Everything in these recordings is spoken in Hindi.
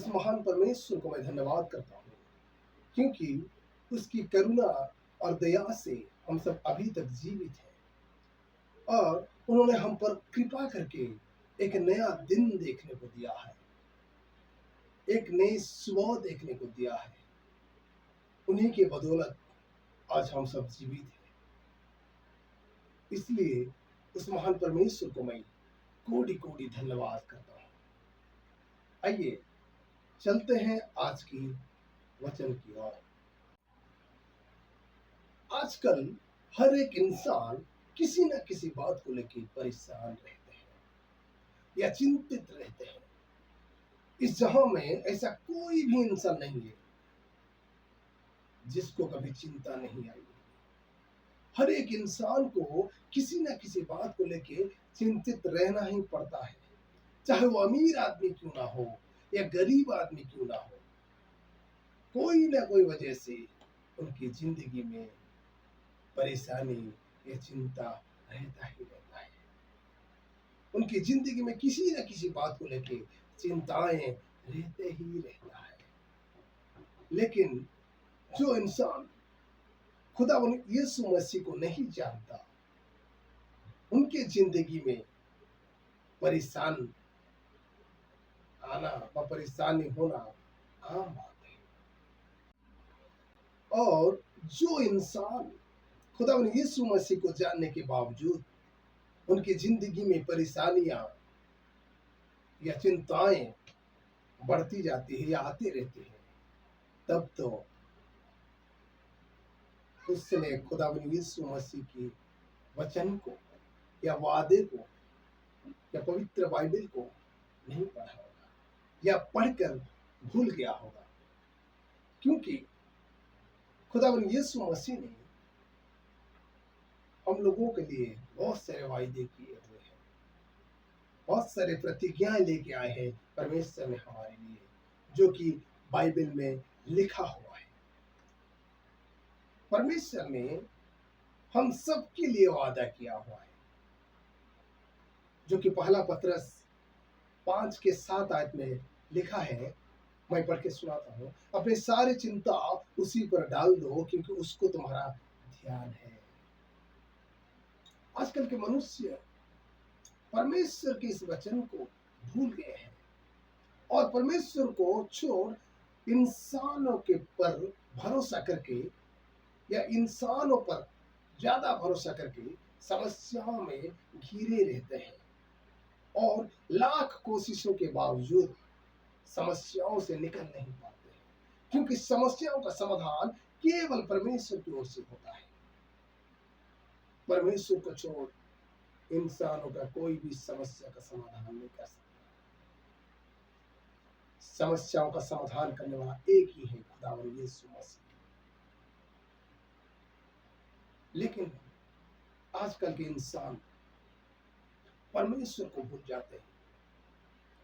महान परमेश्वर को मैं धन्यवाद करता हूँ, क्योंकि उसकी करुणा और दया से हम सब अभी तक जीवित हैं और उन्होंने हम पर कृपा करके एक नया दिन देखने को दिया है, एक नई सुबह देखने को दिया है। उन्हीं के बदौलत आज हम सब जीवित हैं। इसलिए उस महान परमेश्वर को मैं कोटि कोटि धन्यवाद करता हूँ। आइए चलते हैं आज की वचन की ओर। आजकल हर एक इंसान किसी न किसी बात को लेकर परेशान रहते हैं या चिंतित रहते हैं। इस जहां में ऐसा कोई भी इंसान नहीं है जिसको कभी चिंता नहीं आई। हर एक इंसान को किसी न किसी बात को लेकर चिंतित रहना ही पड़ता है, चाहे वो अमीर आदमी क्यों ना हो या गरीब आदमी क्यों ना हो। कोई ना कोई वजह से उनकी जिंदगी में परेशानी या चिंता रहता ही रहता है। उनकी जिंदगी में किसी न किसी बात को लेकर चिंताएं रहते ही रहता है। लेकिन जो इंसान खुदा यीशु मसीह को नहीं जानता, उनके जिंदगी में परेशान आना व परेशानी होना आम बात है। और जो इंसान खुदा यीशु मसीह को जानने के बावजूद उनकी जिंदगी में परेशानियां या चिंताएं बढ़ती जाती है या आते रहते हैं, तब तो उसने खुदा यीशु मसीह की वचन को या वादे को या पवित्र बाइबल को नहीं पढ़ा होगा या पढ़कर भूल गया होगा। क्योंकि खुदा यीशु मसीह ने हम लोगों के लिए बहुत सारे वायदे किए हुए हैं, बहुत सारे प्रतिज्ञाएं लेके आए हैं परमेश्वर ने हमारे लिए, जो कि बाइबल में लिखा हुआ है। परमेश्वर ने हम सब के लिए वादा किया हुआ है, जो कि पहला पत्रस 5:7 में लिखा है। मैं पढ़ के सुनाता हूँ। अपनी सारी चिंता उसी पर डाल दो, क्योंकि उसको तुम्हारा ध्यान है। आजकल के मनुष्य परमेश्वर के इस वचन को भूल गए हैं और परमेश्वर को छोड़ इंसानों के पर भरोसा करके या इंसानों पर ज्यादा भरोसा करके समस्याओं में घिरे रहते हैं और लाख कोशिशों के बावजूद समस्याओं से निकल नहीं पाते हैं, क्योंकि समस्याओं का समाधान केवल परमेश्वर की ओर से होता है। परमेश्वर को छोड़ इंसानों का कोई भी समस्या का समाधान नहीं कर सकता। समस्याओं का समाधान करने वाला एक ही है, खुदावंद यीशु मसीह। लेकिन आजकल के इंसान परमेश्वर को भूल जाते हैं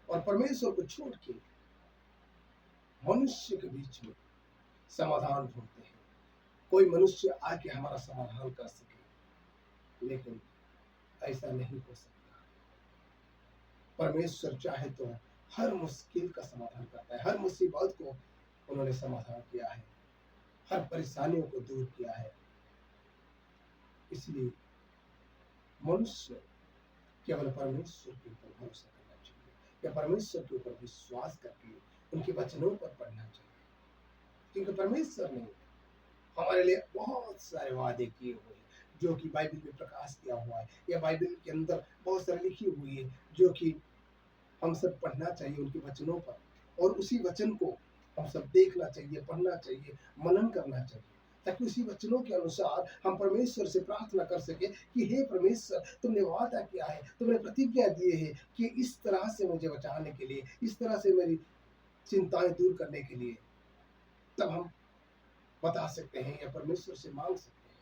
और परमेश्वर को छोड़ के मनुष्य के बीच में समाधान ढूंढते हैं। कोई मनुष्य आके हमारा समाधान कर सके, लेकिन ऐसा नहीं हो सकता। परमेश्वर चाहे तो हर मुश्किल का समाधान करता है। हर मुसीबत को उन्होंने समाधान किया है, हर परेशानियों को दूर किया है। इसलिए मनुष्य केवल परमेश्वर के ऊपर भरोसा करना चाहिए या परमेश्वर के ऊपर विश्वास करके उनके वचनों पर पढ़ना चाहिए, क्योंकि परमेश्वर ने हमारे लिए बहुत सारे वादे किए हुए हैं, जो कि बाइबल में प्रकाश किया हुआ है या बाइबल के अंदर बहुत सारी लिखी हुई है, जो कि हम सब पढ़ना चाहिए उनके वचनों पर, और उसी वचन को हम सब देखना चाहिए, पढ़ना चाहिए, मनन करना चाहिए, ताकि उसी वचनों के अनुसार हम परमेश्वर से प्रार्थना कर सके कि हे परमेश्वर, तुमने वादा किया है, तुमने प्रतिज्ञा दी है कि इस तरह से मुझे बचाने के लिए, इस तरह से मेरी चिंताएं दूर करने के लिए। तब हम बता सकते हैं या परमेश्वर से मांग सकते हैं।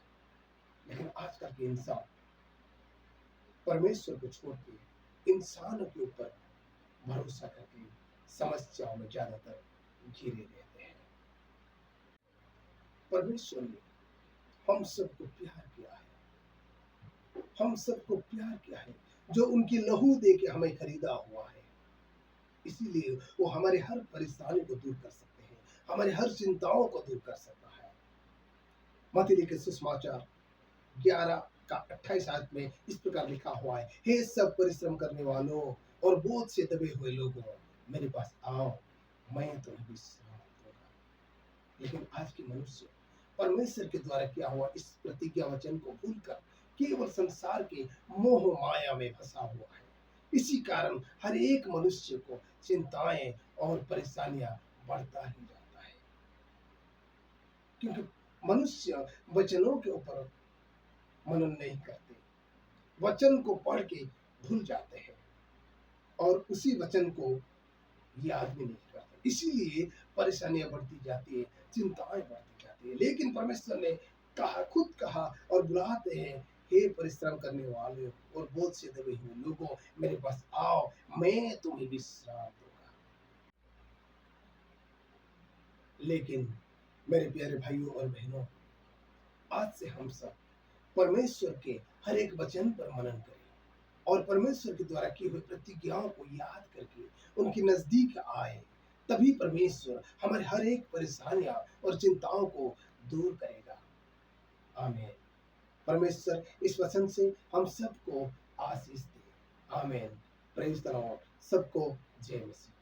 लेकिन आजकल के इंसान परमेश्वर को छोड़ के इंसानों के ऊपर भरोसा करके समस्याओं में ज्यादातर घिरे रहते हैं। परमेश्वर ने हम सबको प्यार किया है, हम सबको प्यार किया है, जो उनकी लहू दे के हमें खरीदा हुआ है। इसीलिए वो हमारे हर परेशानी को दूर कर सकते हैं, हमारे हर चिंताओं को दूर कर सकता है। मत्ती लिखे सुसमाचार 11 का 28 आयत में इस प्रकार लिखा हुआ है, हे सब परिश्रम करने वालों और बोझ से दबे हुए लोगों, मेरे पास आओ, मैं तुम्हें विश्राम दूंगा। लेकिन आज के मनुष्य परमेश्वर के द्वारा किया हुआ इस प्रतिज्ञा वचन को भूलकर केवल संसार के मोह माया में फंसा हुआ है। इसी कारण हर एक मनुष्य को चिंताएं और परेशानियां बढ़ता ही जाता है, क्योंकि मनुष्य वचनों के ऊपर मनन नहीं करते, वचन को पढ़ के भूल जाते हैं और उसी वचन को याद भी नहीं करते। इसीलिए परेशानियां बढ़ती जाती है, चिंताएं बढ़ती जाती है। लेकिन परमेश्वर ने कहा, खुद कहा और बुलाते हैं, हे परिश्रम करने वाले और बोझ से दबे हुए लोगों, मेरे पास आओ, मैं तुम्हें विश्राम दूंगा। लेकिन मेरे प्यारे भाइयों और बहनों, आज से हम सब परमेश्वर के हर एक वचन पर मनन करें और परमेश्वर के द्वारा की हुई प्रतिज्ञाओं को याद करके उनके नजदीक आए। तभी परमेश्वर हमारे हर एक परेशानियां और चिंताओं को दूर करेगा। आमीन। परमेश्वर इस वचन से हम सबको आशीष दे। आमीन। Praise the Lord. सबको जय मसीह।